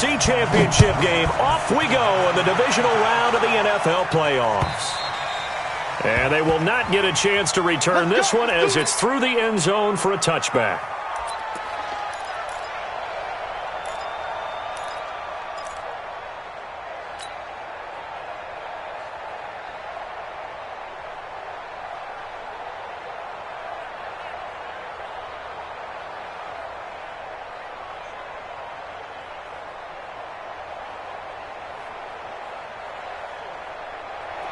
NFC Championship game. Off we go in the divisional round of the NFL playoffs. And they will not get a chance to return this one as it's through the end zone for a touchback.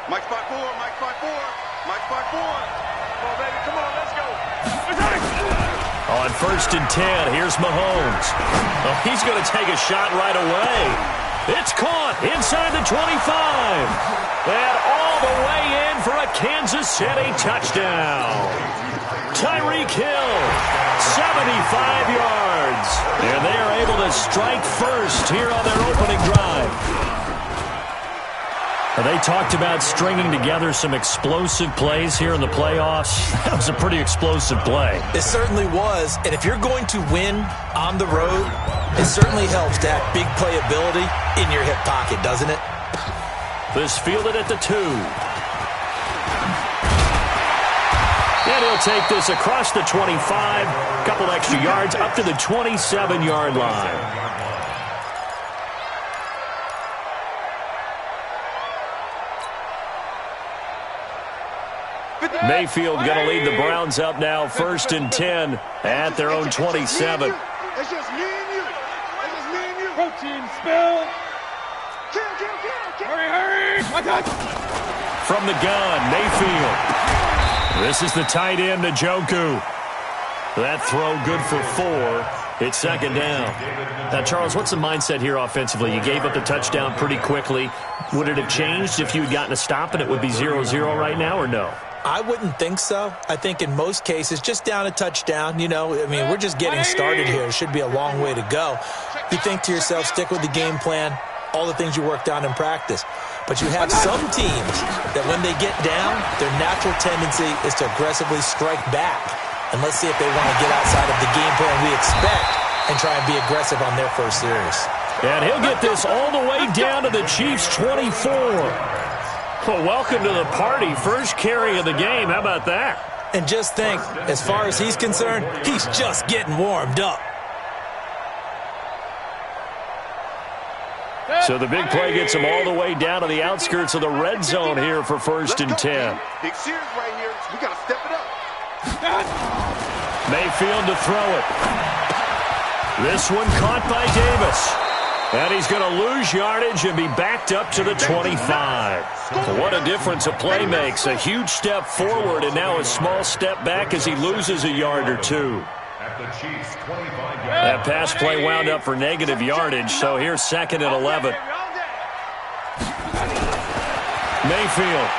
Mike spot 4, Mike spot 4, Mike spot 4. Come on, baby, come on, let's go. On 1st and 10, here's Mahomes. Oh, he's going to take a shot right away. It's caught inside the 25. And all the way in for a Kansas City touchdown. Tyreek Hill, 75 yards. And they are able to strike first here on their opening drive. They talked about stringing together some explosive plays here in the playoffs. That was a pretty explosive play. It certainly was. And if you're going to win on the road, it certainly helps to have big playability in your hip pocket, doesn't it? This fielded at the 2. And he'll take this across the 25. A couple extra yards up to the 27-yard line. Mayfield going to lead the Browns up now, 1st and 10 at their own 27. It's just me and you. It's just me and you. Protein spill. Kill. Hurry. From the gun, Mayfield. This is the tight end, Njoku. That throw good for 4. It's 2nd down. Now, Charles, what's the mindset here offensively? You gave up the touchdown pretty quickly. Would it have changed if you had gotten a stop and it would be 0-0 right now, or no? I wouldn't think so. I think in most cases, just down a touchdown, we're just getting started here. It should be a long way to go. You think to yourself, stick with the game plan, all the things you worked on in practice. But you have some teams that when they get down, their natural tendency is to aggressively strike back. And let's see if they want to get outside of the game plan we expect and try and be aggressive on their first series. And he'll get this all the way down to the Chiefs' 24. Well, welcome to the party. First carry of the game. How about that? And just think, as far as he's concerned, he's just getting warmed up. So the big play gets him all the way down to the outskirts of the red zone here for 1st and 10. Big series right here. We got to step it up. Mayfield to throw it. This one caught by Davis. And he's going to lose yardage and be backed up to the 25. What a difference a play makes. A huge step forward and now a small step back as he loses a yard or 2. That pass play wound up for negative yardage, so here's 2nd and 11. Mayfield.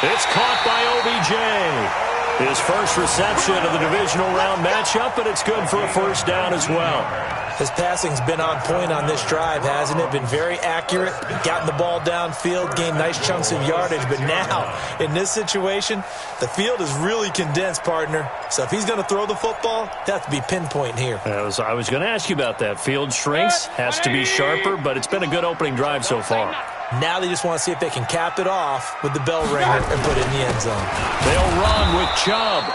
It's caught by OBJ. His first reception of the divisional round matchup, but it's good for a 1st down as well. His passing's been on point on this drive, hasn't it? Been very accurate, gotten the ball downfield, gained nice chunks of yardage. But now, in this situation, the field is really condensed, partner. So if he's going to throw the football, that has to be pinpoint here. I was going to ask you about that. Field shrinks, has to be sharper, but it's been a good opening drive so far. Now they just want to see if they can cap it off with the bell ringer and put it in the end zone. They'll run with Chubb.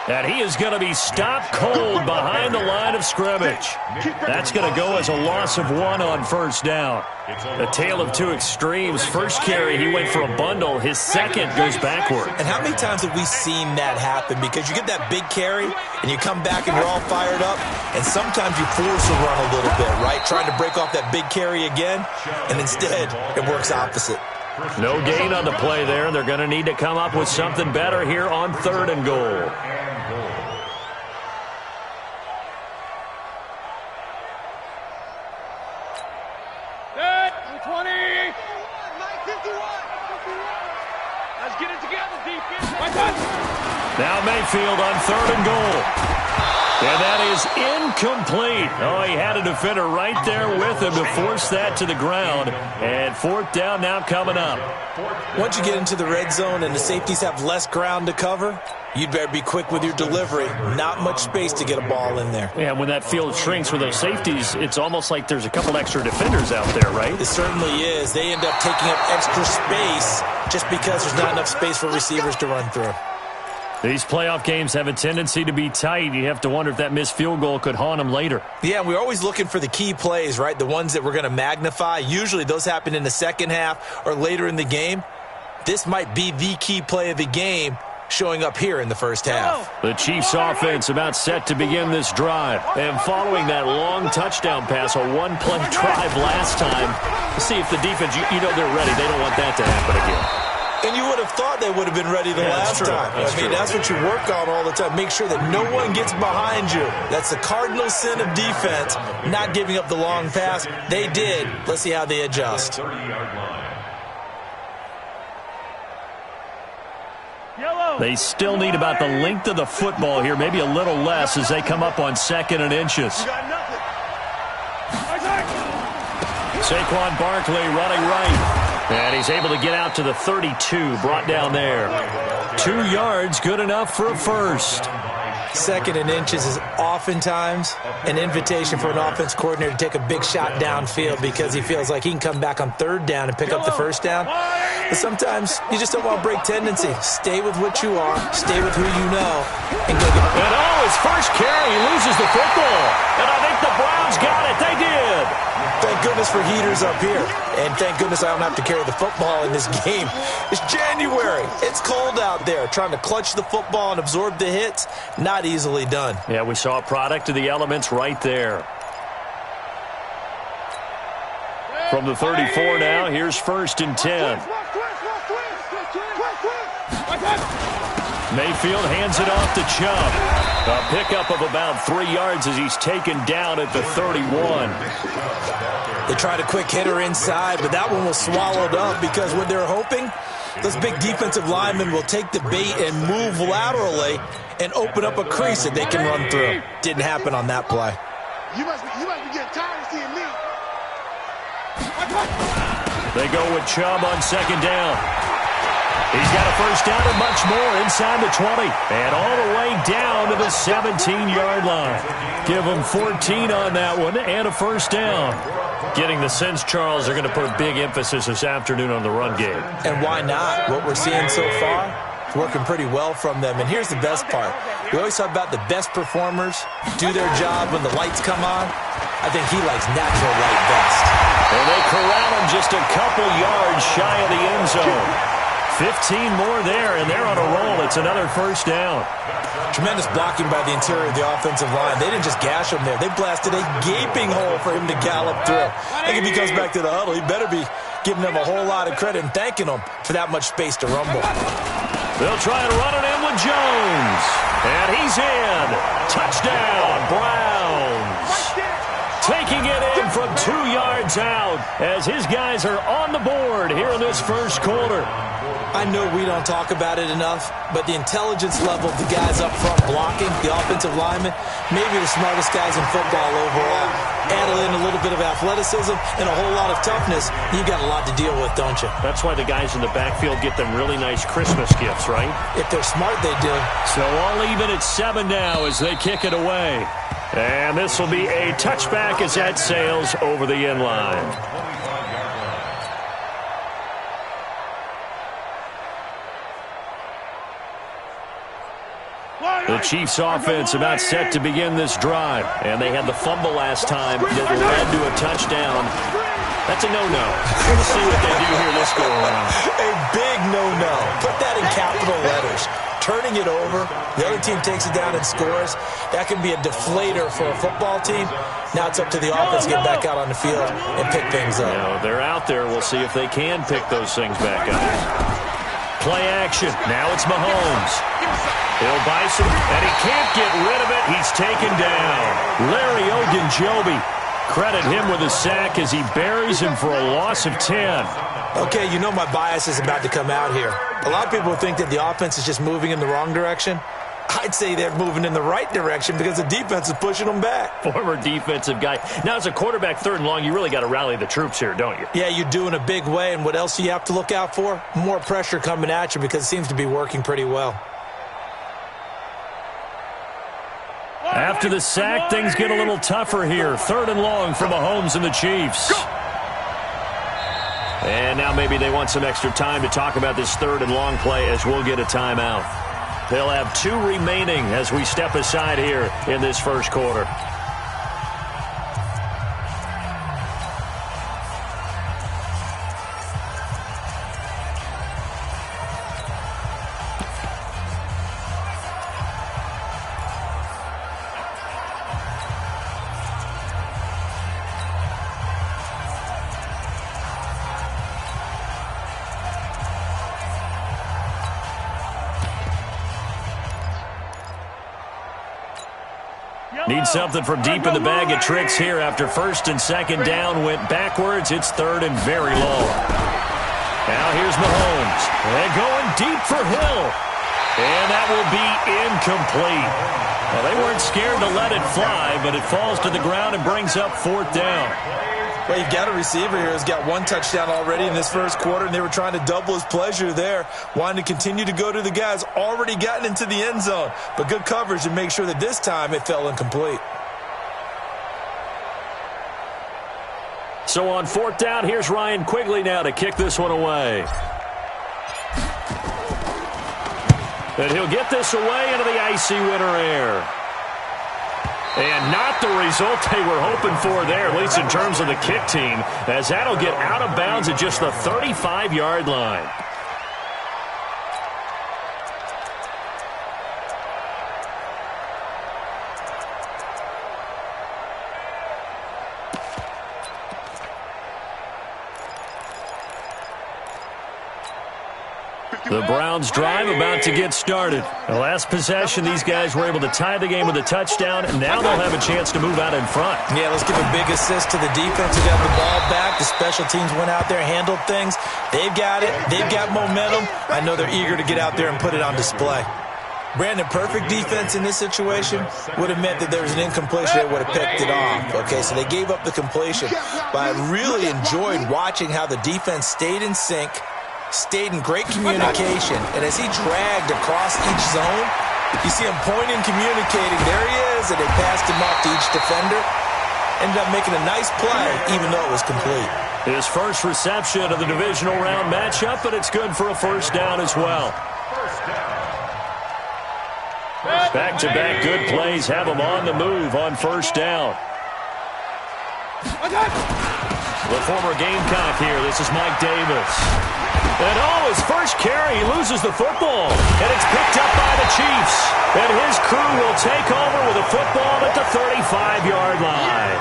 And he is going to be stopped cold behind the line of scrimmage. That's going to go as a loss of 1 on 1st down. A tale of 2 extremes. First carry, he went for a bundle. His second goes backward. And how many times have we seen that happen? Because you get that big carry, and you come back and you're all fired up, and sometimes you force a run a little bit, right? Trying to break off that big carry again, and instead it works opposite. No gain on the play there. They're going to need to come up with something better here on 3rd and goal. Now Mayfield on 3rd and goal. And that is incomplete. Oh, he had a defender right there with him to force that to the ground. And fourth down now coming up. Once you get into the red zone and the safeties have less ground to cover, you'd better be quick with your delivery. Not much space to get a ball in there. Yeah, when that field shrinks with those safeties, it's almost like there's a couple extra defenders out there, right? It certainly is. They end up taking up extra space just because there's not enough space for receivers to run through. These playoff games have a tendency to be tight. You have to wonder if that missed field goal could haunt them later. Yeah, we're always looking for the key plays, right? The ones that we're going to magnify. Usually those happen in the second half or later in the game. This might be the key play of the game showing up here in the first half. The Chiefs offense about set to begin this drive. And following that long touchdown pass, a one-play drive last time, see if the defense, you know they're ready. They don't want that to happen again. And you would have thought they would have been ready the last time. That's what you work on all the time. Make sure that no one gets behind you. That's the cardinal sin of defense, not giving up the long pass. They did. Let's see how they adjust. They still need about the length of the football here, maybe a little less as they come up on 2nd and inches. Saquon Barkley running right. And he's able to get out to the 32, brought down there. 2 yards, good enough for a first. 2nd and inches is oftentimes an invitation for an offense coordinator to take a big shot downfield because he feels like he can come back on 3rd down and pick up the first down. But sometimes you just don't want to break tendency. Stay with what you are, stay with who you know, and go get it. And his first carry, he loses the football. And I think the Browns got it. They did. Thank goodness for heaters up here. And thank goodness I don't have to carry the football in this game. It's January. It's cold out there. Trying to clutch the football and absorb the hits, not easily done. Yeah, we saw a product of the elements right there. From the 34 now, here's 1st and 10. Mayfield hands it off to Chubb. A pickup of about 3 yards as he's taken down at the 31. They tried a quick hitter inside, but that one was swallowed up because what they're hoping, those big defensive linemen will take the bait and move laterally and open up a crease that they can run through. Didn't happen on that play. You must be getting tired of seeing me. They go with Chubb on 2nd down. He's got a first down and much more inside the 20. And all the way down to the 17-yard line. Give them 14 on that one and a first down. Getting the sense, Charles, they're going to put a big emphasis this afternoon on the run game. And why not? What we're seeing so far is working pretty well from them. And here's the best part. We always talk about the best performers do their job when the lights come on. I think he likes natural light best. And they corral him just a couple yards shy of the end zone. 15 more there, and they're on a roll. It's another first down. Tremendous blocking by the interior of the offensive line. They didn't just gash him there. They blasted a gaping hole for him to gallop through. I think if he comes back to the huddle, he better be giving them a whole lot of credit and thanking them for that much space to rumble. They'll try and run it in with Jones. And he's in. Touchdown, Browns. Taking it in from 2 yards out as his guys are on the board here in this first quarter. I know we don't talk about it enough, but the intelligence level of the guys up front blocking, the offensive linemen, maybe the smartest guys in football overall. Add in a little bit of athleticism and a whole lot of toughness, you got a lot to deal with, don't you? That's why the guys in the backfield get them really nice Christmas gifts, right? If they're smart, they do. So all even at 7 now as they kick it away. And this will be a touchback as that sails over the end line. The Chiefs offense about set to begin this drive. And they had the fumble last time that led to a touchdown. That's a no-no. We'll see what they do here this go around. A big no-no. Put that in capital letters. Turning it over, the other team takes it down and scores. That can be a deflator for a football team. Now it's up to the offense to get back out on the field and pick things up. Now they're out there. We'll see if they can pick those things back up. Play action. Now it's Mahomes. He'll buy some, and he can't get rid of it. He's taken down. Larry Ogunjobi. Credit him with a sack as he buries him for a loss of 10. Okay, you know my bias is about to come out here. A lot of people think that the offense is just moving in the wrong direction. I'd say they're moving in the right direction because the defense is pushing them back. Former defensive guy. Now, as a quarterback, 3rd and long, you really got to rally the troops here, don't you? Yeah, you do in a big way. And what else do you have to look out for? More pressure coming at you because it seems to be working pretty well. After the sack, things get a little tougher here. 3rd and long for Mahomes and the Chiefs. And now maybe they want some extra time to talk about this 3rd and long play as we'll get a timeout. They'll have 2 remaining as we step aside here in this first quarter. Need something from deep in the bag of tricks here after 1st and 2nd down went backwards. It's 3rd and very long. Now here's Mahomes. And going deep for Hill. And that will be incomplete. Well, they weren't scared to let it fly, but it falls to the ground and brings up 4th down. Well, you've got a receiver here who's got 1 touchdown already in this first quarter, and they were trying to double his pleasure there, wanting to continue to go to the guys already gotten into the end zone. But good coverage to make sure that this time it fell incomplete. So on 4th down, here's Ryan Quigley now to kick this one away. And he'll get this away into the icy winter air. And not the result they were hoping for there, at least in terms of the kick team, as that'll get out of bounds at just the 35-yard line. The Browns drive about to get started. The last possession, these guys were able to tie the game with a touchdown, and now they'll have a chance to move out in front. Yeah, let's give a big assist to the defense who got the ball back. The special teams went out there, handled things. They've got it. They've got momentum. I know they're eager to get out there and put it on display. Brandon, perfect defense in this situation would have meant that there was an incompletion. They would have picked it off. Okay, so they gave up the completion. But I really enjoyed watching how the defense stayed in sync, stayed in great communication, and as he dragged across each zone, you see him pointing, communicating. There he is, and they passed him off to each defender. Ended up making a nice play, even though it was complete. His first reception of the divisional round matchup, but it's good for a 1st down as well. Back-to-back good plays have him on the move on 1st down. The former Gamecock here. This is Mike Davis. And his first carry, he loses the football. And it's picked up by the Chiefs. And his crew will take over with a football at the 35-yard line.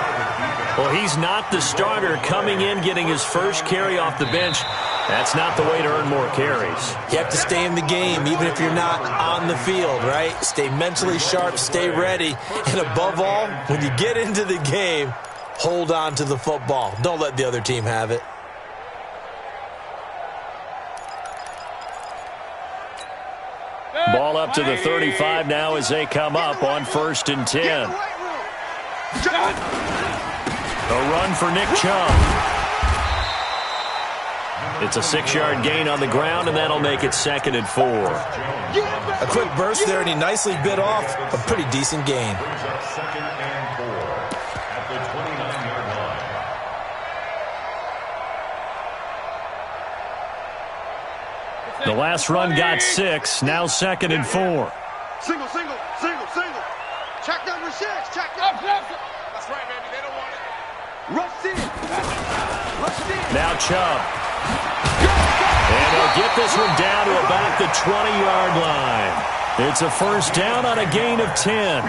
Well, he's not the starter coming in, getting his first carry off the bench. That's not the way to earn more carries. You have to stay in the game, even if you're not on the field, right? Stay mentally sharp, stay ready. And above all, when you get into the game, hold on to the football. Don't let the other team have it. Ball up to the 35 now as they come up on 1st and 10. A run for Nick Chubb. It's a 6-yard gain on the ground, and that'll make it 2nd and 4. A quick burst there, and he nicely bit off a pretty decent gain. The last run got 6, now 2nd and 4. Single. Check number 6. Check number 6. That's right, baby. They don't want it. Rush in. Now Chubb. And they'll get this one down to about the 20-yard line. It's a 1st down on a gain of 10.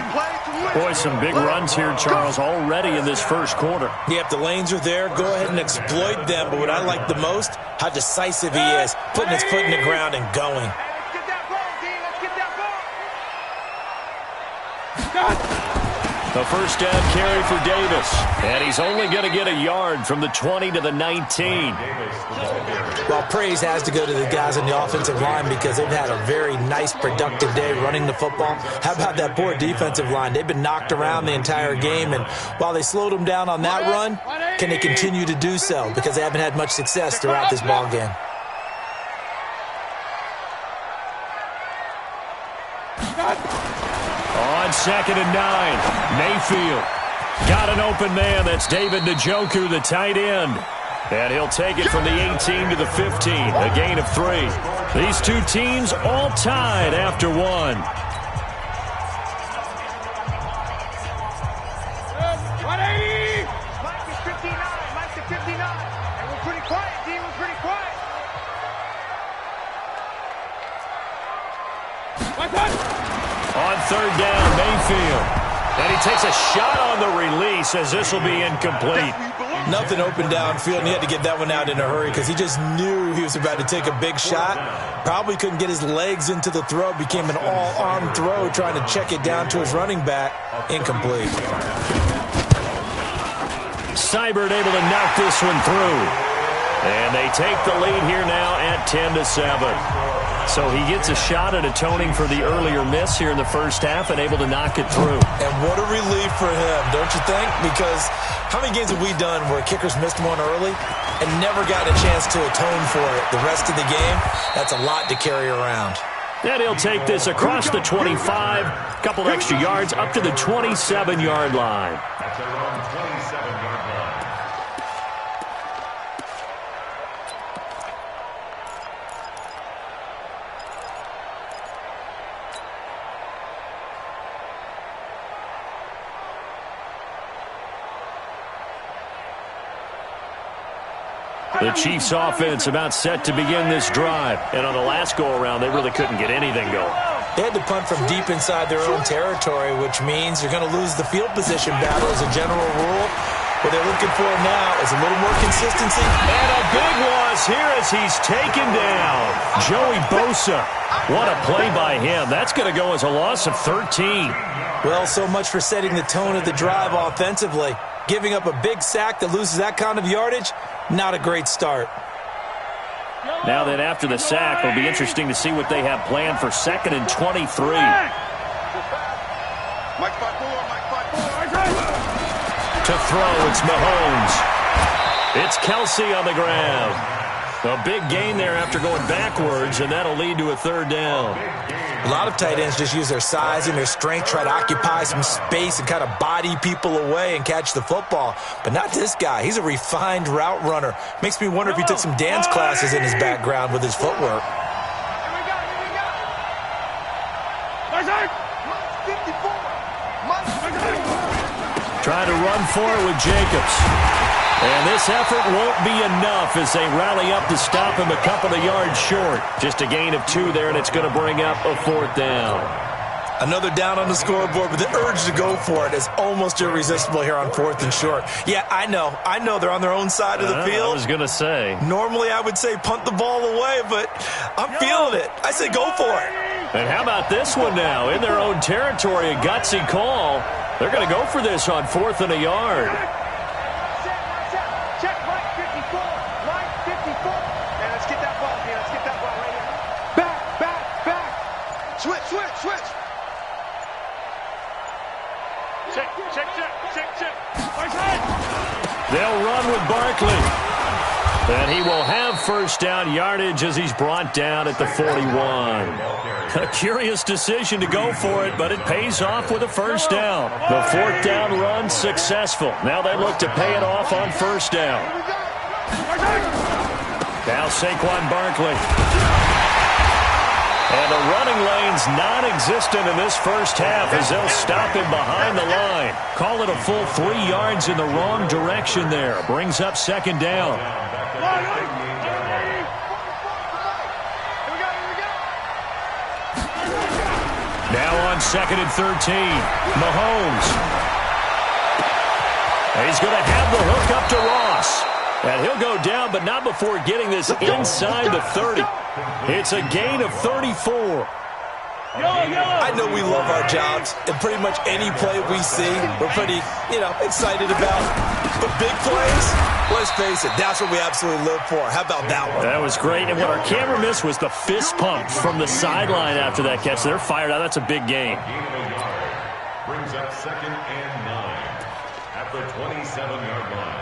Boy, some big runs here, Charles, already in this first quarter. Yep, the lanes are there. Go ahead and exploit them. But what I like the most, how decisive he is, putting his foot in the ground and going. A first down carry for Davis. And he's only going to get a yard from the 20 to the 19. Well, praise has to go to the guys on the offensive line because they've had a very nice, productive day running the football. How about that poor defensive line? They've been knocked around the entire game, and while they slowed them down on that run, can they continue to do so? Because they haven't had much success throughout this ball game. On 2nd and 9, Mayfield. Got an open man. That's David Njoku, the tight end. And he'll take it from the 18 to the 15, a gain of 3. These two teams all tied after 1. Mike is 59. Mike is 59. And we're pretty quiet, D. We're pretty quiet. On 3rd down, Mayfield. And he takes a shot on the release as this will be incomplete. Nothing open downfield, and he had to get that one out in a hurry because he just knew he was about to take a big shot. Probably couldn't get his legs into the throw. Became an all-arm throw trying to check it down to his running back. Incomplete. Seibert able to knock this one through. And they take the lead here now at 10-7. So he gets a shot at atoning for the earlier miss here in the first half and able to knock it through. And what a relief for him, don't you think? Because how many games have we done where kickers missed one early and never got a chance to atone for it the rest of the game? That's a lot to carry around. And he'll take this across the 25, a couple extra yards up to the 27-yard line. That's around 27-yard line. The Chiefs offense about set to begin this drive. And on the last go-around, they really couldn't get anything going. They had to punt from deep inside their own territory, which means you're going to lose the field position battle as a general rule. What they're looking for now is a little more consistency. And a big loss here as he's taken down. Joey Bosa. What a play by him. That's going to go as a loss of 13. Well, so much for setting the tone of the drive offensively. Giving up a big sack that loses that kind of yardage, not a great start. Now then, after the sack, it'll be interesting to see what they have planned for 2nd and 23. Mike 5-4. To throw, it's Mahomes. It's Kelsey on the ground. A big gain there after going backwards, and that'll lead to a 3rd down. A lot of tight ends just use their size and their strength, try to occupy some space and kind of body people away and catch the football. But not this guy. He's a refined route runner. Makes me wonder if he took some dance classes in his background with his footwork. Trying to run for it with Jacobs. And this effort won't be enough as they rally up to stop him a couple of yards short. Just a gain of 2 there, and it's going to bring up a 4th down. Another down on the scoreboard, but the urge to go for it is almost irresistible here on 4th and short. Yeah, I know they're on their own side of the field. I was going to say. Normally I would say punt the ball away, but I'm feeling it. I say go for it. And how about this one now? In their own territory, a gutsy call. They're going to go for this on 4th and a yard. Check right 54. Right 54. And let's get that ball here. Let's get that ball right here. Back. Switch. Check. They'll run with Barkley. And he will have first down yardage as he's brought down at the 41. A curious decision to go for it, but it pays off with a first down. The 4th down run successful. Now they look to pay it off on first down. Now Saquon Barkley. And the running lane's non-existent in this first half as they'll stop him behind the line. Call it a full 3 yards in the wrong direction there. Brings up 2nd down. Now on 2nd and 13, Mahomes. And he's going to have the hook up to Ross. And he'll go down, but not before getting this inside the 30. It's a gain of 34. I know we love our jobs, and pretty much any play we see, we're pretty, excited about. But big plays, let's face it, that's what we absolutely live for. How about that one? That was great, and what our camera missed was the fist pump from the sideline after that catch. They're fired out. That's a big game. Brings up 2nd and 9 at the 27-yard line.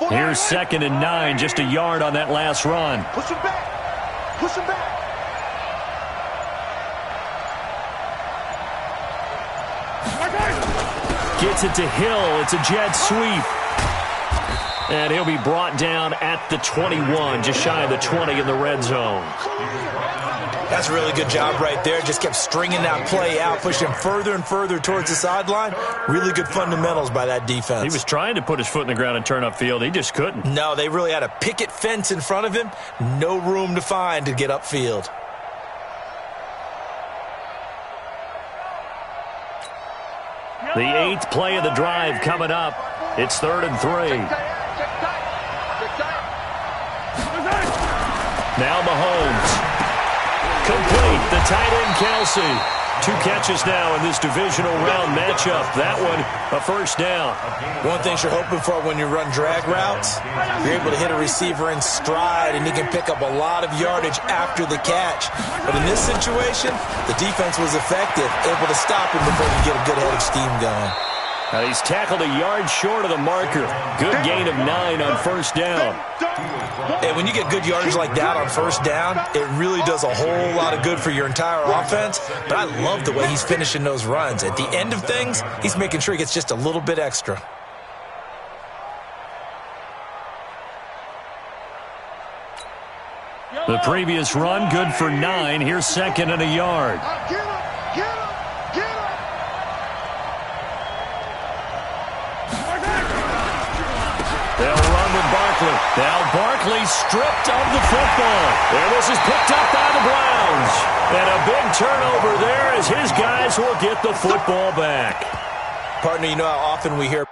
Here's 2nd and 9, just a yard on that last run. Push him back. Push him back. Gets it to Hill. It's a jet sweep. And he'll be brought down at the 21, just shy of the 20 in the red zone. That's a really good job right there. Just kept stringing that play out, pushing further and further towards the sideline. Really good fundamentals by that defense. He was trying to put his foot in the ground and turn upfield. He just couldn't. No, they really had a picket fence in front of him. No room to find to get upfield. The 8th play of the drive coming up. It's 3rd and 3. Now Mahomes. Complete. The tight end, Kelsey. 2 catches now in this divisional round matchup. That one, a first down. One thing you're hoping for when you run drag routes, you're able to hit a receiver in stride, and he can pick up a lot of yardage after the catch. But in this situation, the defense was effective, able to stop him before you get a good head of steam going. He's tackled a yard short of the marker. Good gain of 9 on first down. And when you get good yardage like that on first down, it really does a whole lot of good for your entire offense. But I love the way he's finishing those runs. At the end of things, he's making sure he gets just a little bit extra. The previous run, good for 9. Here's 2nd and a yard. Get him. Get him. Get him. They'll run with Barkley. Now Barkley stripped of the football. And this is picked up by the Browns. And a big turnover there as his guys will get the football back. Partner, you know how often we hear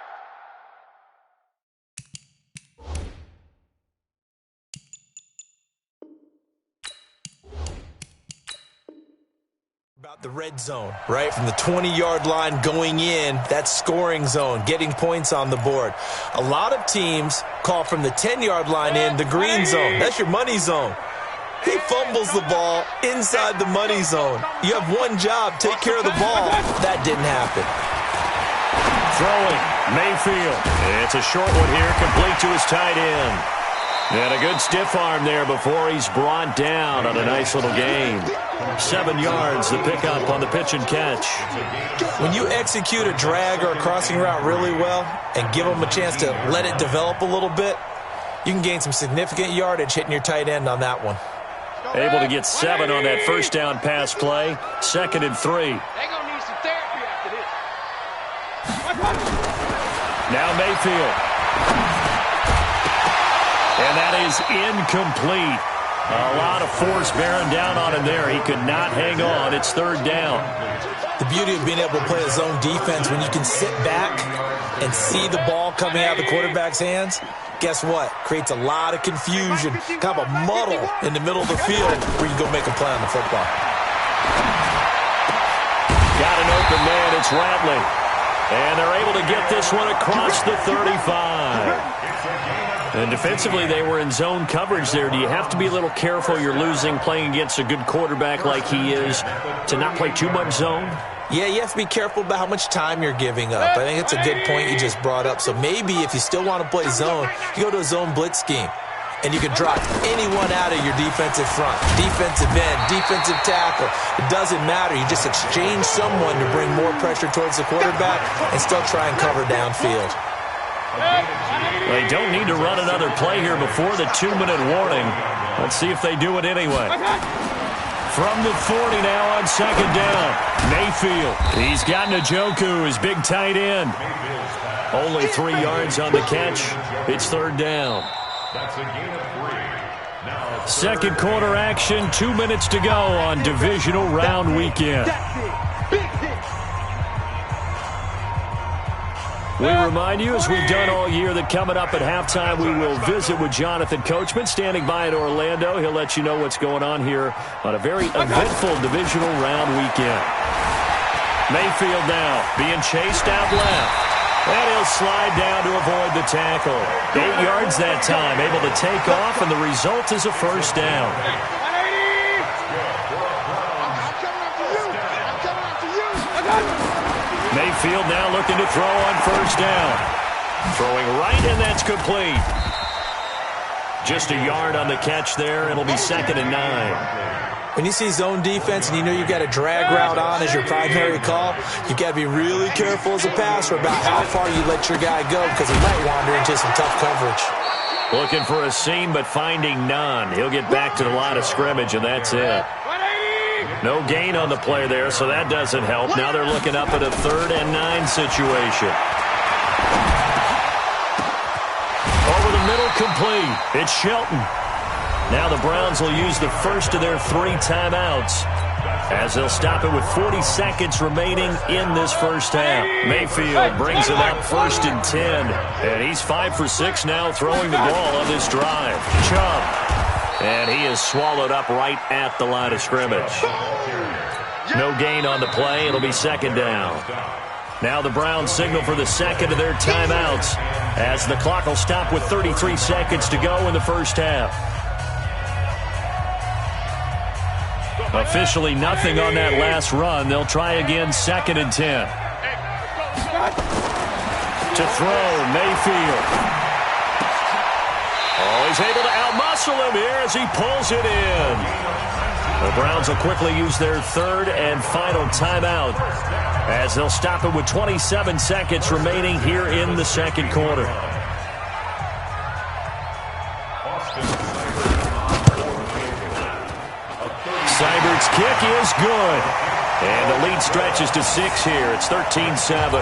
about the red zone, right? From the 20-yard line going in, that scoring zone, getting points on the board. A lot of teams call from the 10-yard line in the green zone. That's your money zone. He fumbles the ball inside the money zone. You have one job, take care of the ball. That didn't happen. Throwing, Mayfield. It's a short one here, complete to his tight end. And a good stiff arm there before he's brought down on a nice little gain. 7 yards, the pickup on the pitch and catch. When you execute a drag or a crossing route really well and give them a chance to let it develop a little bit, you can gain some significant yardage hitting your tight end on that one. Able to get 7 on that first down pass play. 2nd and 3. They're going to need some therapy after this. Now Mayfield. And that is incomplete. A lot of force bearing down on him there. He could not hang on. It's 3rd down. The beauty of being able to play a zone defense when you can sit back and see the ball coming out of the quarterback's hands, guess what? Creates a lot of confusion, kind of a muddle in the middle of the field where you go make a play on the football. Got an open man. It's Ratley. And they're able to get this one across the 35. And defensively, they were in zone coverage there. Do you have to be a little careful? You're losing playing against a good quarterback like he is to not play too much zone? Yeah, you have to be careful about how much time you're giving up. I think it's a good point you just brought up. So maybe if you still want to play zone, you go to a zone blitz scheme. And you can drop anyone out of your defensive front. Defensive end, defensive tackle. It doesn't matter. You just exchange someone to bring more pressure towards the quarterback and still try and cover downfield. They don't need to run another play here before the 2-minute warning. Let's see if they do it anyway. From the 40 now on 2nd down. Mayfield. He's got Njoku, his big tight end. Only 3 yards on the catch. It's 3rd down. That's a gain of 3. Second quarter action, 2 minutes to go on divisional round weekend. We remind you, as we've done all year, that coming up at halftime, we will visit with Jonathan Coachman, standing by in Orlando. He'll let you know what's going on here on a very eventful divisional round weekend. Mayfield now being chased out left. And he'll slide down to avoid the tackle. 8 yards that time, able to take off, and the result is a first down. Mayfield now looking to throw on first down. Throwing right, and that's complete. Just a yard on the catch there. It'll be 2nd and 9. When you see zone defense and you know you've got a drag route on as your primary call, you've got to be really careful as a passer about how far you let your guy go, because he might wander into some tough coverage. Looking for a seam, but finding none. He'll get back to the line of scrimmage, and that's it. No gain on the play there, so that doesn't help. Now they're looking up at a 3rd and 9 situation. Over the middle, complete. It's Shelton. Now the Browns will use the first of their 3 timeouts, as they'll stop it with 40 seconds remaining in this first half. Mayfield brings it up 1st and 10, and he's 5 for 6 now throwing the ball on this drive. Chubb. And he is swallowed up right at the line of scrimmage. No gain on the play. It'll be 2nd down. Now the Browns signal for the 2nd of their timeouts, as the clock will stop with 33 seconds to go in the first half. Officially nothing on that last run. They'll try again, 2nd and 10. To throw, Mayfield. Oh, he's able to outmuscle him here as he pulls it in. The Browns will quickly use their 3rd and final timeout, as they'll stop it with 27 seconds remaining here in the second quarter. Seibert's kick is good. And the lead stretches to 6 here. It's 13-7.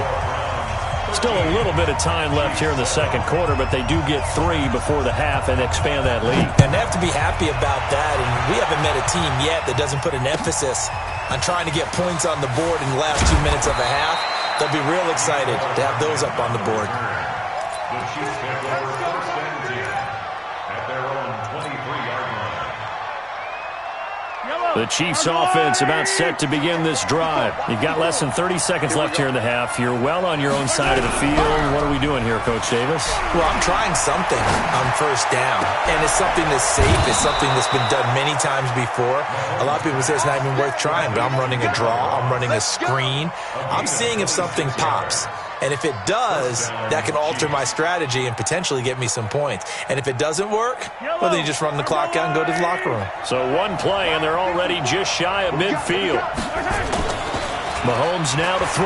Still a little bit of time left here in the second quarter, but they do get 3 before the half and expand that lead. And they have to be happy about that. And we haven't met a team yet that doesn't put an emphasis on trying to get points on the board in the last 2 minutes of a half. They'll be real excited to have those up on the board. The Chiefs take over 1st and 10 at their own 23-yard line. The Chiefs offense about set to begin this drive. You've got less than 30 seconds left here in the half. You're well on your own side of the field. What are we doing here, Coach Davis? Well, I'm trying something on first down. And it's something that's safe. It's something that's been done many times before. A lot of people say it's not even worth trying, but I'm running a draw. I'm running a screen. I'm seeing if something pops. And if it does, that can alter my strategy and potentially get me some points. And if it doesn't work, well, then you just run the clock out and go to the locker room. So one play, and they're already just shy of midfield. Mahomes now to throw.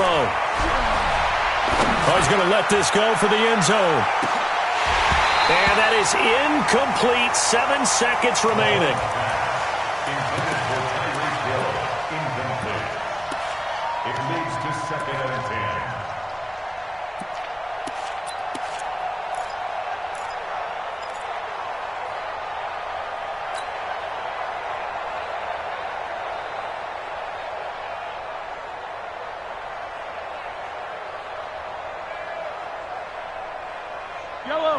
Oh, he's going to let this go for the end zone. And that is incomplete. 7 seconds remaining. It leads to 2nd and 10.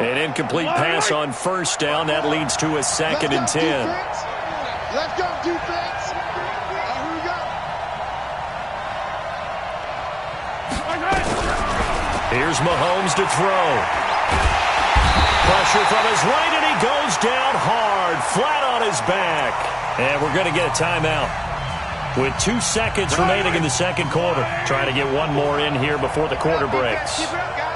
An incomplete pass on first down. That leads to a 2nd and 10. Let's go, defense. Here we go. Here's Mahomes to throw. Pressure from his right, and he goes down hard, flat on his back. And we're going to get a timeout with 2 seconds remaining in the second quarter. Trying to get one more in here before the quarter breaks. Keep it up, guys.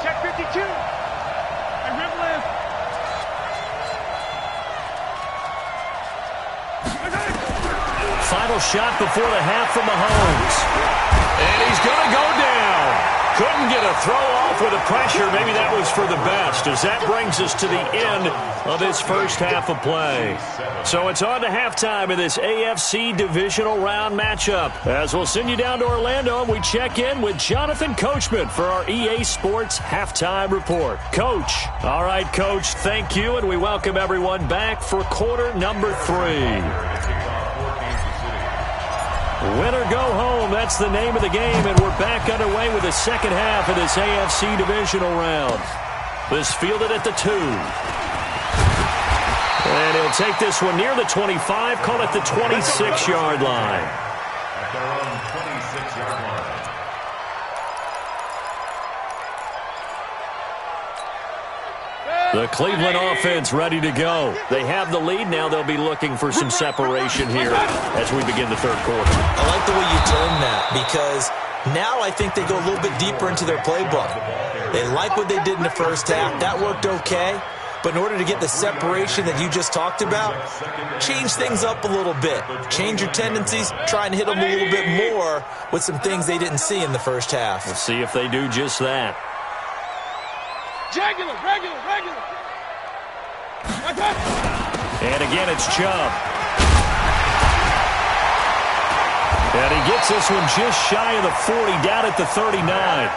Check 52. And dribble in. Final shot before the half from Mahomes. And he's going to go down. Couldn't get a throw off off with the pressure. Maybe that was for the best, as that brings us to the end of this first half of play. So it's on to halftime in this AFC divisional round matchup, as we'll send you down to Orlando and we check in with Jonathan Coachman for our EA Sports Halftime Report. Coach. All right, Coach, thank you, and we welcome everyone back for quarter number 3. Win or go home, that's the name of the game, and we're back underway with the second half of this AFC divisional round. This fielded at the 2. And he'll take this one near the 25, call it the 26-yard line. At their own 26-yard line. The Cleveland offense ready to go. They have the lead. Now they'll be looking for some separation here as we begin the third quarter. I like the way you term that, because now I think they go a little bit deeper into their playbook. They like what they did in the first half. That worked okay. But in order to get the separation that you just talked about, change things up a little bit. Change your tendencies. Try and hit them a little bit more with some things they didn't see in the first half. We'll see if they do just that. Regular. And again, it's Chubb. And he gets this one just shy of the 40, down at the 39.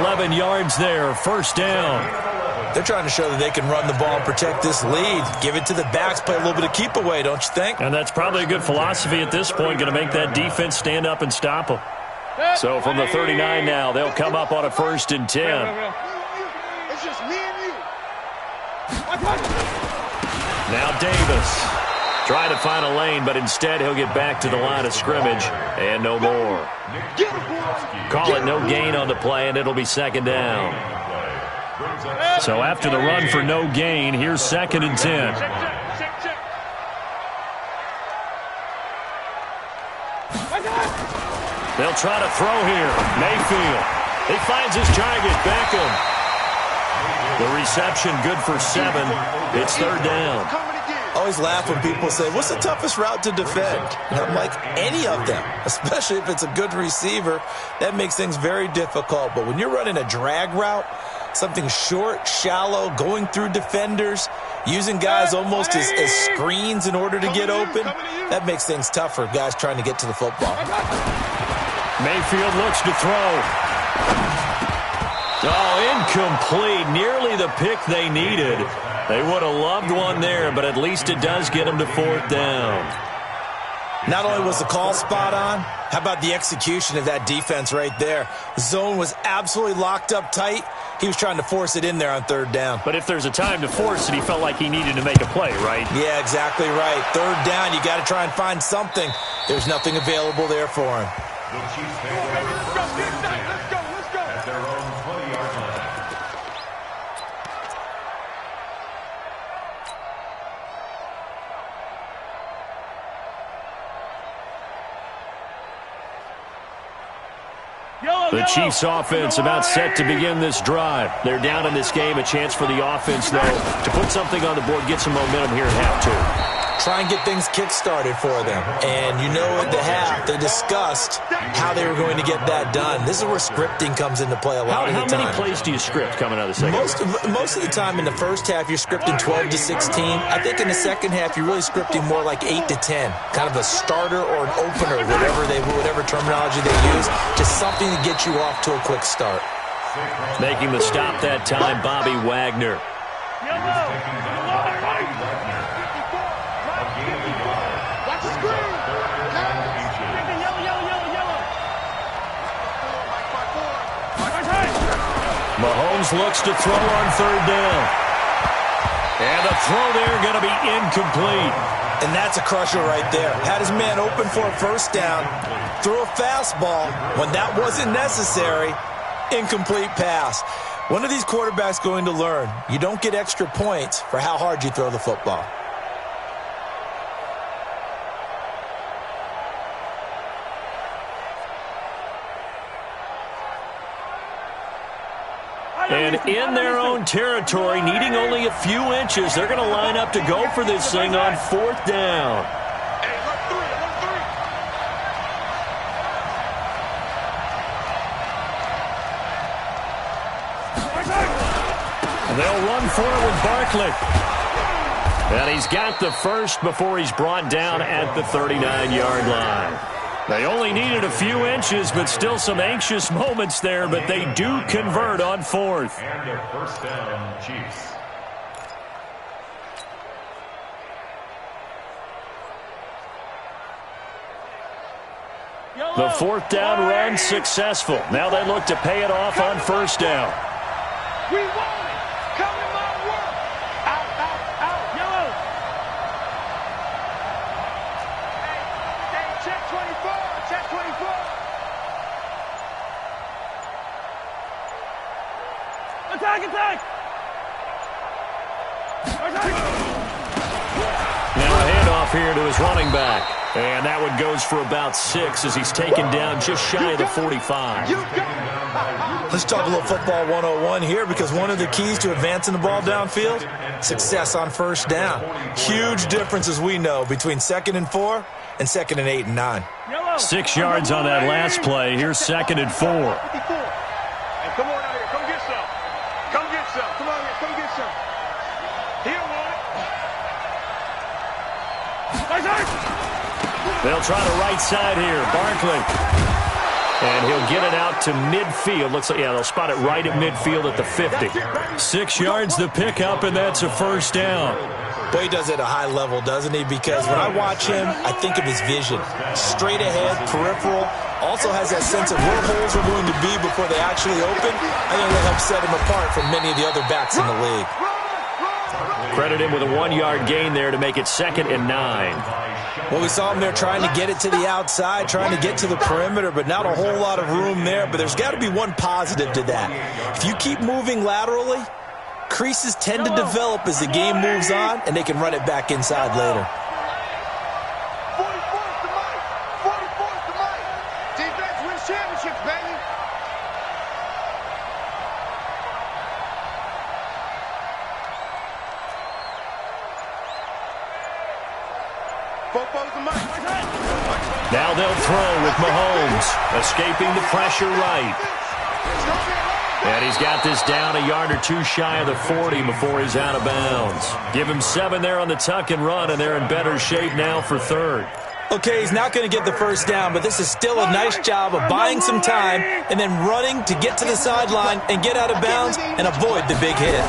11 yards there, first down. They're trying to show that they can run the ball and protect this lead. Give it to the backs, play a little bit of keep away, don't you think? And that's probably a good philosophy at this point, going to make that defense stand up and stop them. So from the 39 now, they'll come up on a 1st and 10. It's just me and you. Now Davis trying to find a lane, but instead he'll get back to the line of scrimmage and no more. Call it no gain on the play, and it'll be second down. So after the run for no gain, here's 2nd and 10. They'll try to throw here. Mayfield. He finds his target. Beckham. The reception good for 7. It's 3rd down. I always laugh when people say, what's the toughest route to defend? And I'm like, any of them, especially if it's a good receiver. That makes things very difficult. But when you're running a drag route, something short, shallow, going through defenders, using guys almost as screens in order to get open, that makes things tough for guys trying to get to the football. Mayfield looks to throw. Oh, incomplete. Nearly the pick they needed. They would have loved one there, but at least it does get them to 4th down. Not only was the call spot on, how about the execution of that defense right there? The zone was absolutely locked up tight. He was trying to force it in there on 3rd down. But if there's a time to force it, he felt like he needed to make a play, right? Yeah, exactly right. 3rd down, you got to try and find something. There's nothing available there for him. The Chiefs take over at their own 20-yard line. The Chiefs offense about set to begin this drive. They're down in this game. A chance for the offense, though, to put something on the board, get some momentum here at half 2. Try and get things kick-started for them. And you know at the half, they discussed how they were going to get that done. This is where scripting comes into play a lot of the time. How many plays do you script coming out of the second? Most of the time in the first half, you're scripting 12 to 16. I think in the second half, you're really scripting more like 8 to 10. Kind of a starter or an opener, whatever terminology they use. Just something to get you off to a quick start. Making the stop that time, Bobby Wagner. Mahomes looks to throw on 3rd down. And the throw there going to be incomplete. And that's a crusher right there. Had his man open for a 1st down. Threw a fastball when that wasn't necessary. Incomplete pass. One of these quarterbacks going to learn, you don't get extra points for how hard you throw the football. And in their own territory, needing only a few inches, they're going to line up to go for this thing on 4th down. They'll run for it with Barkley. And he's got the first before he's brought down at the 39-yard line. They only needed a few inches, but still some anxious moments there, but they do convert on fourth. And a first down, Chiefs. The fourth down run successful. Now they look to pay it off on first down. We want it. Come to my work. Out, out, out. Yellow. Hey, check 24. Check 24. Attack, attack. Now a handoff here to his running back. And that one goes for about 6 as he's taken down just shy of the 45. Let's talk a little football 101 here, because one of the keys to advancing the ball downfield, success on first down. Huge difference, as we know, between 2nd and 4 and 2nd and 8 and 9. 6 yards on that last play. Here's 2nd and 4. Hey, come on out here. Come get some. Come get some. Come on here. Come get some. Here, one. They'll try the right side here. Barkley. And he'll get it out to midfield. Looks like, yeah, they'll spot it right at midfield at the 50. 6 yards the pickup, and that's a first down. Boy, he does it at a high level, doesn't he? Because when I watch him, I think of his vision. Straight ahead, peripheral. Also has that sense of where holes are going to be before they actually open. I think that helps set him apart from many of the other backs in the league. Credit him with a 1-yard gain there to make it 2nd and 9. Well, we saw him there trying to get it to the outside, trying to get to the perimeter, but not a whole lot of room there. But there's got to be one positive to that. If you keep moving laterally, creases tend to develop as the game moves on, and they can run it back inside later. 44th to Mike. 44th to Mike. Defense wins championships, baby. Now they'll throw with Mahomes, escaping the pressure right. And he's got this down a yard or 2 shy of the 40 before he's out of bounds. Give him 7 there on the tuck and run, and they're in better shape now for 3rd. Okay, he's not going to get the first down, but this is still a nice job of buying some time and then running to get to the sideline and get out of bounds and avoid the big hit.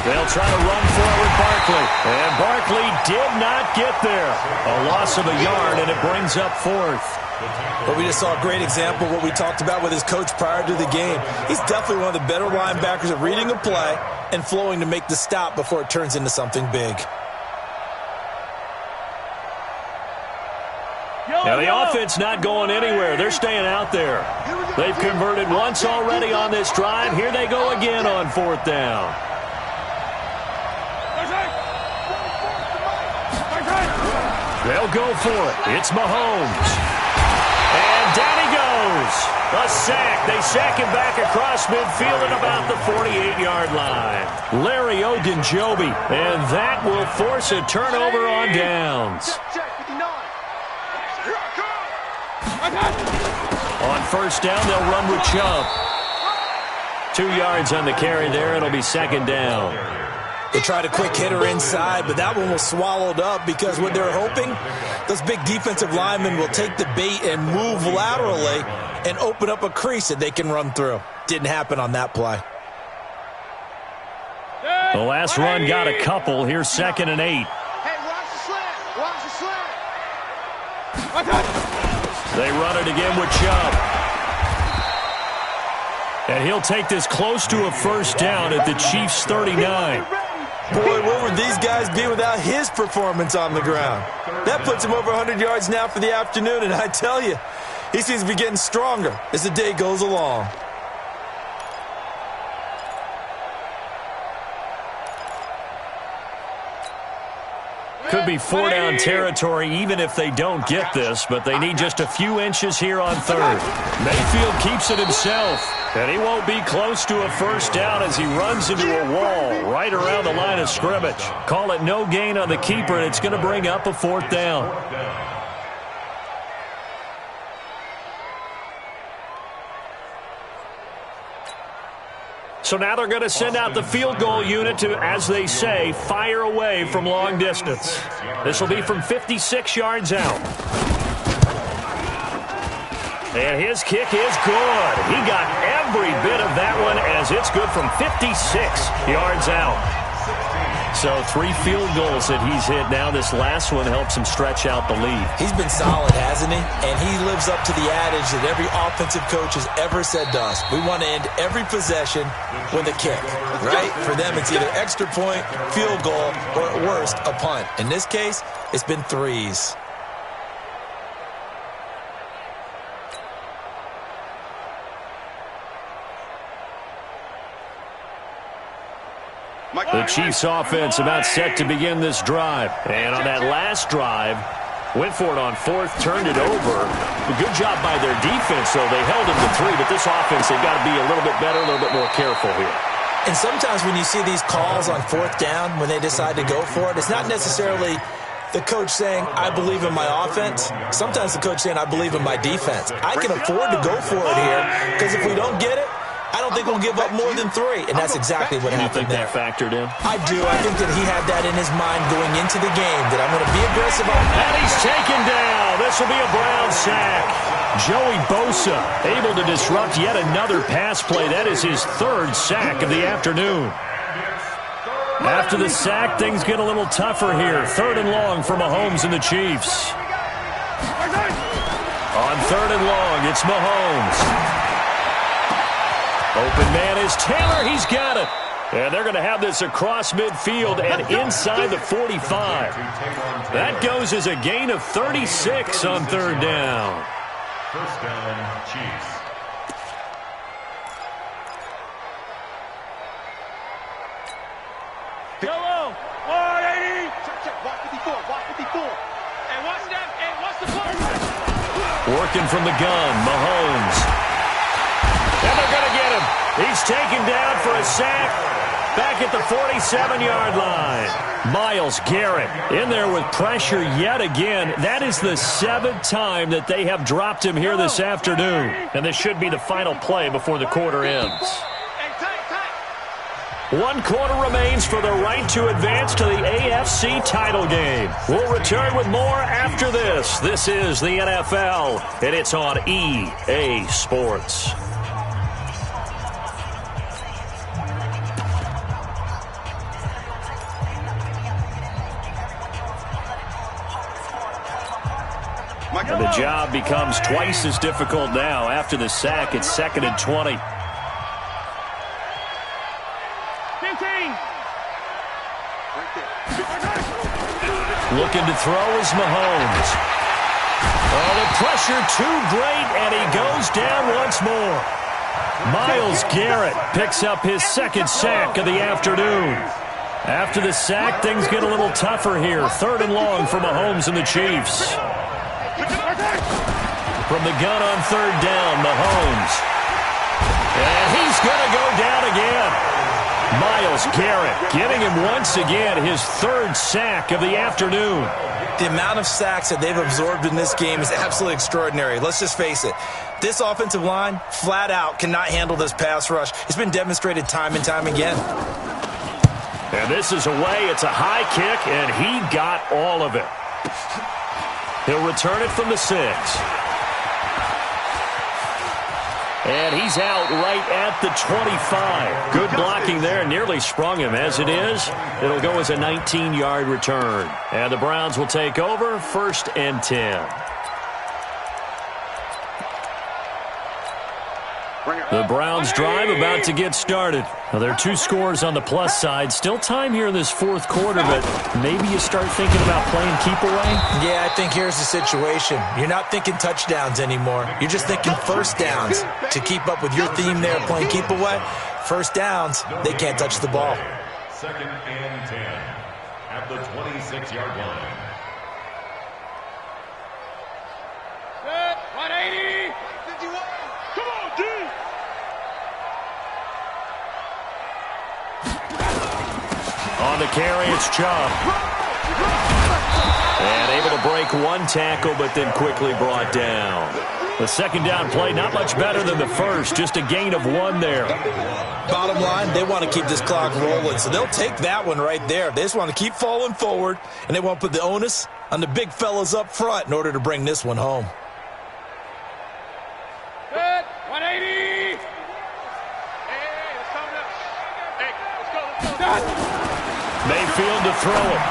They'll try to run forward Barkley. And Barkley did not get there. A loss of a yard, and it brings up 4th. But we just saw a great example of what we talked about with his coach prior to the game. He's definitely one of the better linebackers at reading a play and flowing to make the stop before it turns into something big. Now the offense not going anywhere. They're staying out there. They've converted once already on this drive. Here they go again on 4th down. They'll go for it. It's Mahomes. And down he goes. A sack. They sack him back across midfield at about the 48-yard line. Larry Ogunjobi. And that will force a turnover on downs. On first down, they'll run with Chubb. 2 yards on the carry there. It'll be 2nd down. They tried a quick hitter inside, but that one was swallowed up because what they're hoping, those big defensive linemen will take the bait and move laterally and open up a crease that they can run through. Didn't happen on that play. The last run got a couple. Here's 2nd and 8. Hey, watch the slant. Watch the slant. They run it again with Chubb. And he'll take this close to a first down at the Chiefs' 39. Boy, where would these guys be without his performance on the ground? That puts him over 100 yards now for the afternoon, and I tell you, he seems to be getting stronger as the day goes along. Could be 4-down territory even if they don't get this, but they need just a few inches here on 3rd. Mayfield keeps it himself, and he won't be close to a first down as he runs into a wall right around the line of scrimmage. Call it no gain on the keeper, and it's going to bring up a 4th down. So now they're going to send out the field goal unit to, as they say, fire away from long distance. This will be from 56 yards out. And his kick is good. He got every bit of that one as it's good from 56 yards out. So 3 field goals that he's hit now. This last one helps him stretch out the lead. He's been solid, hasn't he? And he lives up to the adage that every offensive coach has ever said to us. We want to end every possession with a kick, right? For them, it's either extra point, field goal, or at worst, a punt. In this case, it's been 3s. The Chiefs offense about set to begin this drive. And on that last drive, went for it on 4th, turned it over. A good job by their defense, though. They held him to 3, but this offense, they've got to be a little bit better, a little bit more careful here. And sometimes when you see these calls on 4th down, when they decide to go for it, it's not necessarily the coach saying, I believe in my offense. Sometimes the coach saying, I believe in my defense. I can afford to go for it here, because if we don't get it, I don't think we'll give up more than 3, and that's exactly what happened there. You think that factored in? I do. I think that he had that in his mind going into the game, that I'm going to be aggressive on. And he's taken down. This will be a Brown sack. Joey Bosa able to disrupt yet another pass play. That is his 3rd sack of the afternoon. After the sack, things get a little tougher here. 3rd and long for Mahomes and the Chiefs. On 3rd and long, it's Mahomes. Open man is Taylor. He's got it. And they're going to have this across midfield and inside the 45. That goes as a gain of 36 on 3rd down. First down, Chiefs. Hello. 180. Check. Watch 54. Watch 54. And watch that. And watch the play. Working from the gun, Mahomes. And they're going to get him. He's taken down for a sack back at the 47-yard line. Myles Garrett in there with pressure yet again. That is the 7th time that they have dropped him here this afternoon. And this should be the final play before the quarter ends. 1 quarter remains for the right to advance to the AFC title game. We'll return with more after this. This is the NFL, and it's on EA Sports. And the job becomes twice as difficult now. After the sack, it's 2nd and 20. 15. Looking to throw is Mahomes. Oh, the pressure too great, and he goes down once more. Myles Garrett picks up his 2nd sack of the afternoon. After the sack, things get a little tougher here. 3rd and long for Mahomes and the Chiefs. From the gun on 3rd down, Mahomes. And he's going to go down again. Myles Garrett getting him once again his 3rd sack of the afternoon. The amount of sacks that they've absorbed in this game is absolutely extraordinary. Let's just face it. This offensive line, flat out, cannot handle this pass rush. It's been demonstrated time and time again. And this is away. It's a high kick, and he got all of it. He'll return it from the 6. And he's out right at the 25. Good blocking there. Nearly sprung him. As it is, it'll go as a 19-yard return. And the Browns will take over 1st and 10. The Browns drive about to get started. Now, there are 2 scores on the plus side. Still time here in this 4th quarter, but maybe you start thinking about playing keep away? Yeah, I think here's the situation. You're not thinking touchdowns anymore. You're just thinking 1st downs. To keep up with your theme there, playing keep away, 1st downs, they can't touch the ball. 2nd and 10 at the 26-yard line. Set. 180. 51. Come on, D. On the carry, it's Chubb. And able to break 1 tackle, but then quickly brought down. The second down play, not much better than the first, just a gain of 1 there. Bottom line, they want to keep this clock rolling, so they'll take that one right there. They just want to keep falling forward, and they want to put the onus on the big fellas up front in order to bring this one home. Good. 180. Hey, it's coming up. Hey, let's go. Mayfield to throw it.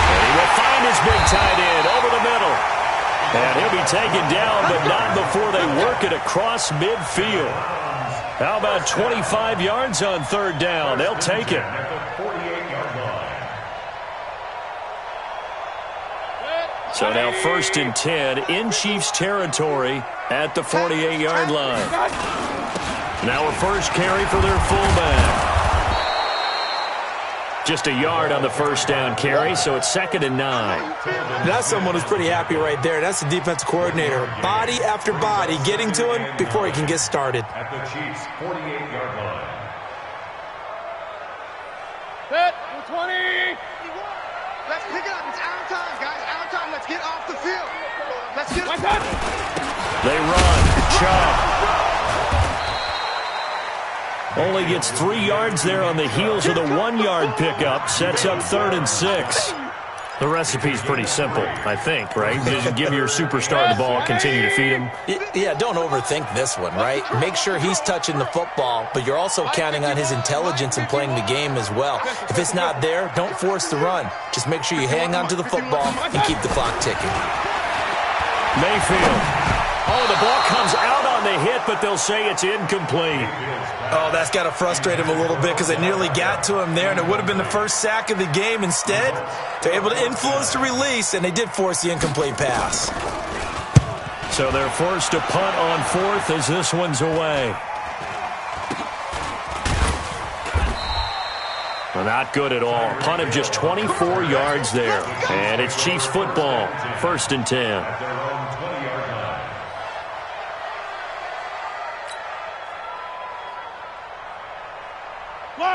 And he will find his big tight end over the middle. And he'll be taken down, but not before they work it across midfield. How about 25 yards on third down? They'll take it. So now 1st and 10 in Chiefs territory at the 48-yard line. Now a first carry for their fullback. Just a yard on the first down carry, so it's 2nd and 9. That's someone who's pretty happy right there. That's the defense coordinator. Body after body getting to him before he can get started. At the Chiefs' 48-yard line. Set. 20. Let's pick it up. It's our time, guys. Our time. Let's get off the field. Let's get it. They run. Chubb. Only gets 3 yards there on the heels of the 1-yard pickup. Sets up 3rd and 6. The recipe's pretty simple, I think, right? Just give your superstar the ball, continue to feed him. Yeah, don't overthink this one, right? Make sure he's touching the football, but you're also counting on his intelligence in playing the game as well. If it's not there, don't force the run. Just make sure you hang on to the football and keep the clock ticking. Mayfield. Oh, the ball comes out on the hit, but they'll say it's incomplete. Oh, that's got to frustrate him a little bit because they nearly got to him there, and it would have been the first sack of the game. Instead, they're able to influence the release, and they did force the incomplete pass. So they're forced to punt on 4th as this one's away. Well, not good at all. Punt of just 24 yards there. And it's Chiefs football, 1st and 10.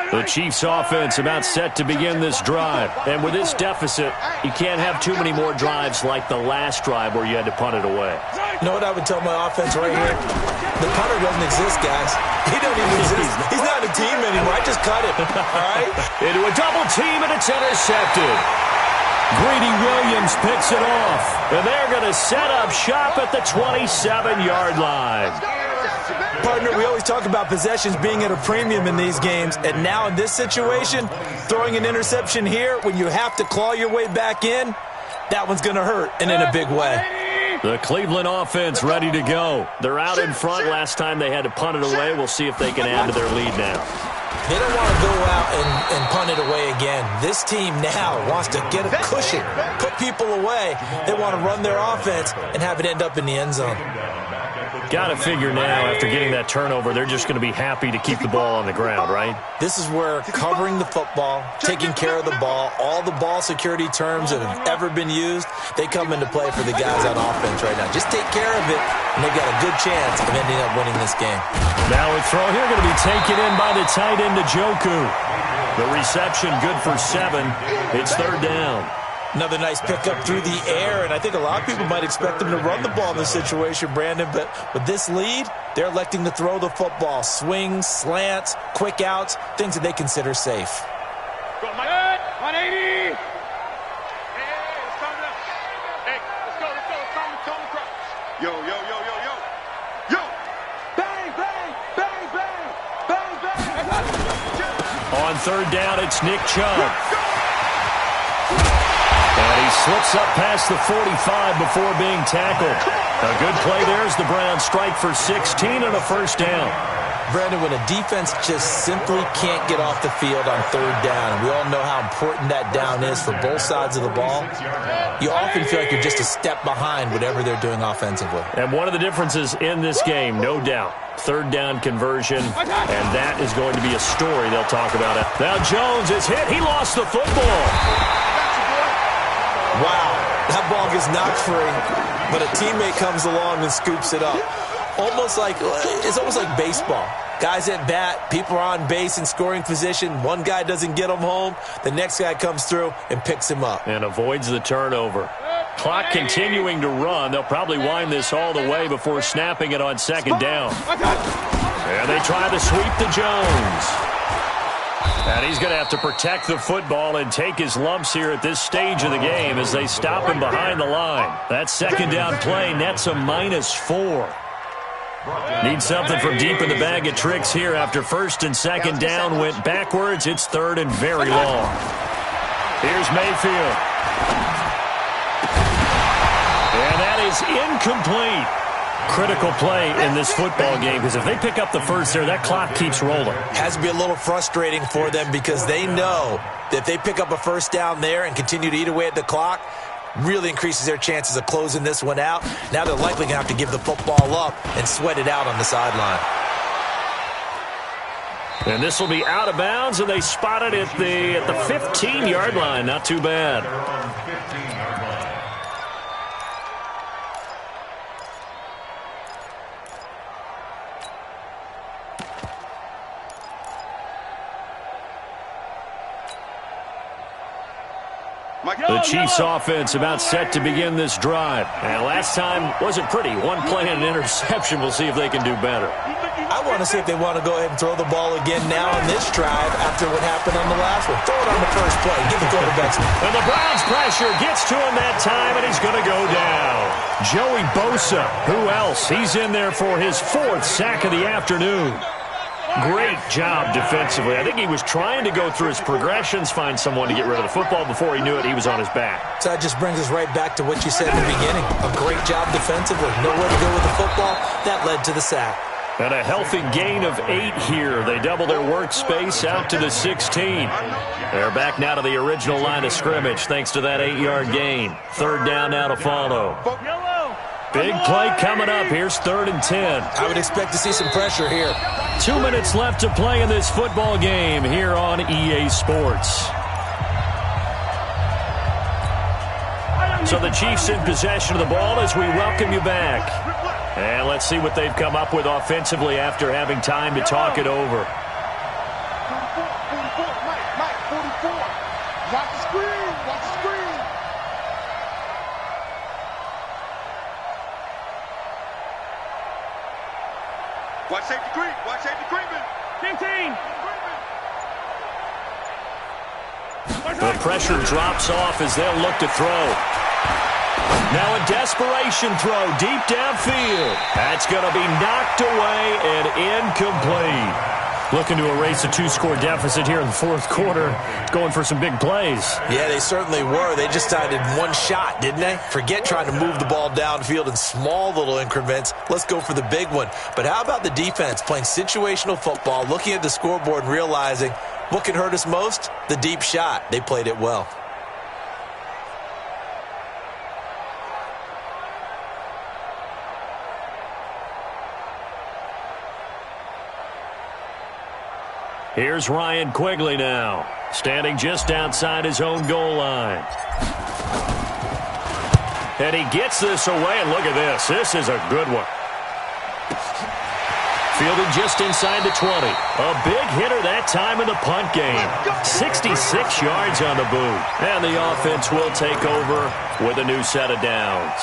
The Chiefs offense about set to begin this drive. And with this deficit, you can't have too many more drives like the last drive where you had to punt it away. You know what I would tell my offense right here? The punter doesn't exist, guys. He doesn't even exist. He's not a team anymore. I just cut it. All right? Into a double team, and it's intercepted. Greedy Williams picks it off. And they're going to set up shop at the 27-yard line. Partner, we always talk about possessions being at a premium in these games, and now in this situation, throwing an interception here when you have to claw your way back in, that one's going to hurt, and in a big way. The Cleveland offense ready to go. They're out in front. Last time they had to punt it away. We'll see if they can add to their lead now. They don't want to go out and punt it away again. This team now wants to get a cushion, put people away. They want to run their offense and have it end up in the end zone. Got to figure now, after getting that turnover, they're just going to be happy to keep the ball on the ground, right? This is where covering the football, taking care of the ball, all the ball security terms that have ever been used, they come into play for the guys on offense right now. Just take care of it, and they've got a good chance of ending up winning this game. Now a throw here going to be taken in by the tight end, Njoku. The reception good for 7. It's 3rd down. Another nice pickup through the air, and I think a lot of people might expect them to run the ball in this situation, Brandon, but with this lead, they're electing to throw the football. Swings, slants, quick outs, things that they consider safe. Go, Mike. 180. Hey, it's coming up. Hey, let's go. It's coming across. Yo. Yo. Bang, bang, bang, bang, bang, bang. On 3rd down, it's Nick Chubb. And he slips up past the 45 before being tackled. A good play there as the Browns strike for 16 and a 1st down. Brandon, when a defense just simply can't get off the field on 3rd down, and we all know how important that down is for both sides of the ball, you often feel like you're just a step behind whatever they're doing offensively. And one of the differences in this game, no doubt, 3rd down conversion, and that is going to be a story they'll talk about. Now Jones is hit. He lost the football. Wow, that ball gets knocked free, but a teammate comes along and scoops it up. It's almost like baseball. Guys at bat, people are on base in scoring position. One guy doesn't get him home. The next guy comes through and picks him up. And avoids the turnover. Clock continuing to run. They'll probably wind this all the way before snapping it on second down. And they try to sweep to Jones. And he's going to have to protect the football and take his lumps here at this stage of the game as they stop him behind the line. That second down play nets a -4. Need something from deep in the bag of tricks here after first and second down went backwards. It's third and very long. Here's Mayfield. And that is incomplete. Critical play in this football game because if they pick up the first there, that clock keeps rolling. Has to be a little frustrating for them because they know that if they pick up a first down there and continue to eat away at the clock, really increases their chances of closing this one out. Now they're likely going to have to give the football up and sweat it out on the sideline. And this will be out of bounds, and they spot it at the 15-yard line. Not too bad. The Chiefs offense about set to begin this drive. And last time wasn't pretty. One play and an interception. We'll see if they can do better. I want to see if they want to go ahead and throw the ball again now on this drive after what happened on the last one. Throw it on the first play. Give the quarterbacks. And the Browns pressure gets to him that time, and he's going to go down. Joey Bosa. Who else? He's in there for his 4th sack of the afternoon. Great job defensively. I think he was trying to go through his progressions, find someone to get rid of the football. Before he knew it, he was on his back. So that just brings us right back to what you said in the beginning. A great job defensively. Nowhere to go with the football. That led to the sack. And a healthy gain of 8 here. They double their workspace out to the 16. They're back now to the original line of scrimmage thanks to that 8-yard gain. Third down now to follow. Big play coming up. Here's 3rd and 10. I would expect to see some pressure here. 2 minutes left to play in this football game here on EA Sports. So the Chiefs in possession of the ball as we welcome you back. And let's see what they've come up with offensively after having time to talk it over. 44. Watch the screen. Watch the screen. Watch safety creep. Watch safety creeping. 15. The pressure drops off as they'll look to throw. Now a desperation throw deep downfield. That's going to be knocked away and incomplete. Looking to erase a 2-score deficit here in the 4th quarter. Going for some big plays. Yeah, they certainly were. They just decided one shot, didn't they? Forget trying to move the ball downfield in small little increments. Let's go for the big one. But how about the defense playing situational football, looking at the scoreboard and realizing what can hurt us most? The deep shot. They played it well. Here's Ryan Quigley now, standing just outside his own goal line. And he gets this away, and look at this. This is a good one. Fielded just inside the 20. A big hitter that time in the punt game. 66 yards on the boot. And the offense will take over with a new set of downs.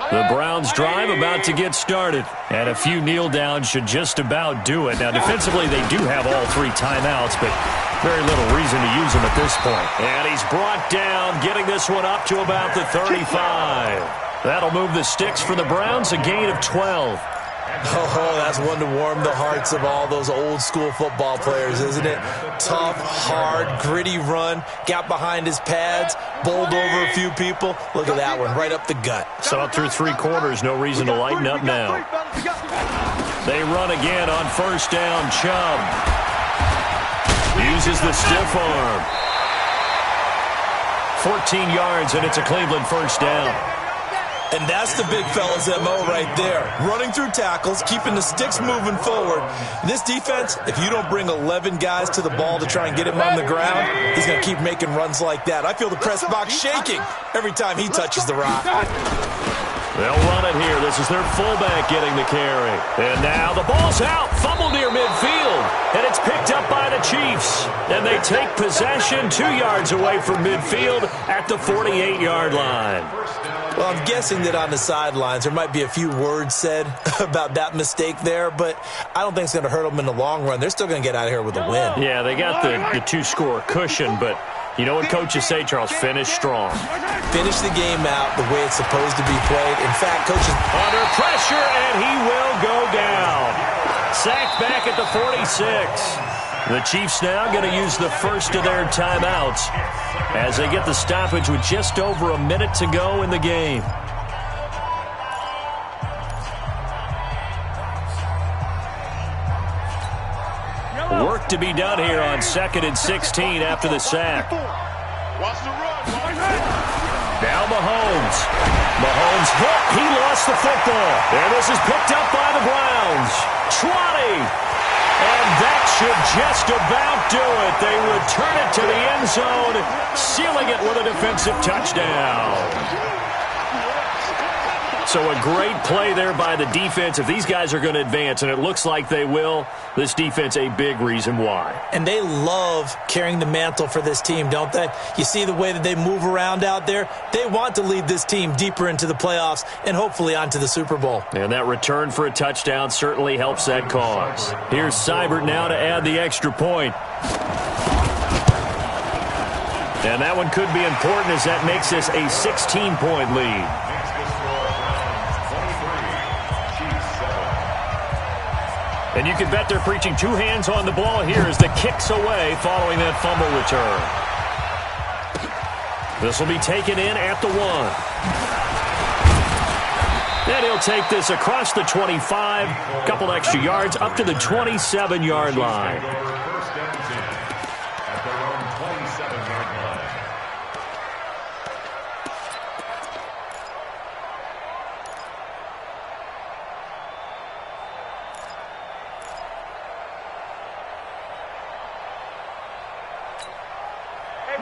The Browns drive about to get started. And a few kneel downs should just about do it. Now, defensively, they do have all 3 timeouts, but very little reason to use them at this point. And he's brought down, getting this one up to about the 35. That'll move the sticks for the Browns, a gain of 12. Oh, that's one to warm the hearts of all those old-school football players, isn't it? Tough, hard, gritty run, got behind his pads, bowled over a few people. Look at that one, right up the gut. Saw it through 3 quarters, no reason to lighten up now. They run again on first down. Chubb uses the stiff arm. 14 yards, and it's a Cleveland first down. And that's the big fella's MO right there. Running through tackles, keeping the sticks moving forward. This defense, if you don't bring 11 guys to the ball to try and get him on the ground, he's going to keep making runs like that. I feel the press box shaking every time he touches the rock. They'll run it here. This is their fullback getting the carry. And now the ball's out. Fumble near midfield. And it's picked up by the Chiefs. And they take possession 2 yards away from midfield at the 48-yard line. Well, I'm guessing that on the sidelines there might be a few words said about that mistake there, but I don't think it's going to hurt them in the long run. They're still going to get out of here with a win. Yeah, they got the two-score cushion, but you know what coaches say, Charles? Finish strong. Finish the game out the way it's supposed to be played. In fact, coaches... Under pressure, and he will go down. Sacked back at the 46. The Chiefs now going to use the first of their timeouts as they get the stoppage with just over a minute to go in the game. Work to be done here on 2nd and 16 after the sack. Now Mahomes. Mahomes hit. He lost the football. And this is picked up by the Browns. Trotty. And that should just about do it. They return it to the end zone, sealing it with a defensive touchdown. So a great play there by the defense. If these guys are going to advance, and it looks like they will, this defense a big reason why. And they love carrying the mantle for this team, don't they? You see the way that they move around out there? They want to lead this team deeper into the playoffs and hopefully onto the Super Bowl. And that return for a touchdown certainly helps that cause. Here's Seibert now to add the extra point. And that one could be important as that makes this a 16-point lead. And you can bet they're preaching two hands on the ball here as the kick's away following that fumble return. This will be taken in at the 1. And he'll take this across the 25, a couple extra yards up to the 27-yard line.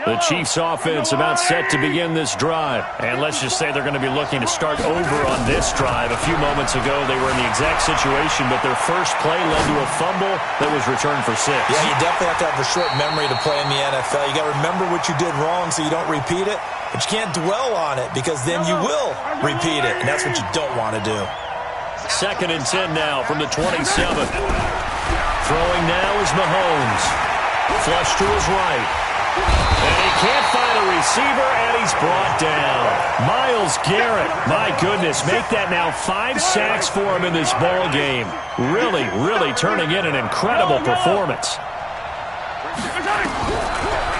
The Chiefs offense about set to begin this drive. And let's just say they're going to be looking to start over on this drive. A few moments ago, they were in the exact situation, but their first play led to a fumble that was returned for 6. Yeah, you definitely have to have a short memory to play in the NFL. You got to remember what you did wrong so you don't repeat it, but you can't dwell on it because then you will repeat it, and that's what you don't want to do. 2nd and 10 now from the 27. Throwing now is Mahomes. Flush to his right. And he can't find a receiver, and he's brought down. Myles Garrett, my goodness, make that now 5 sacks for him in this ball game. Really, really turning in an incredible performance.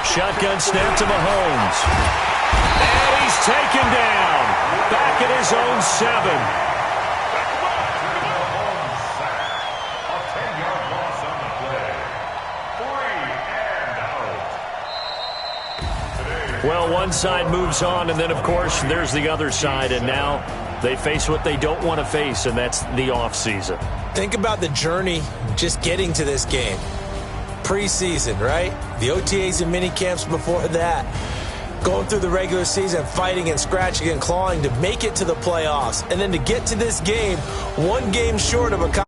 Shotgun snap to Mahomes. And he's taken down. Back at his own 7. Well, one side moves on, and then, of course, there's the other side, and now they face what they don't want to face, and that's the offseason. Think about the journey just getting to this game. Preseason, right? The OTAs and mini camps before that. Going through the regular season, fighting and scratching and clawing to make it to the playoffs. And then to get to this game, one game short of accomplishing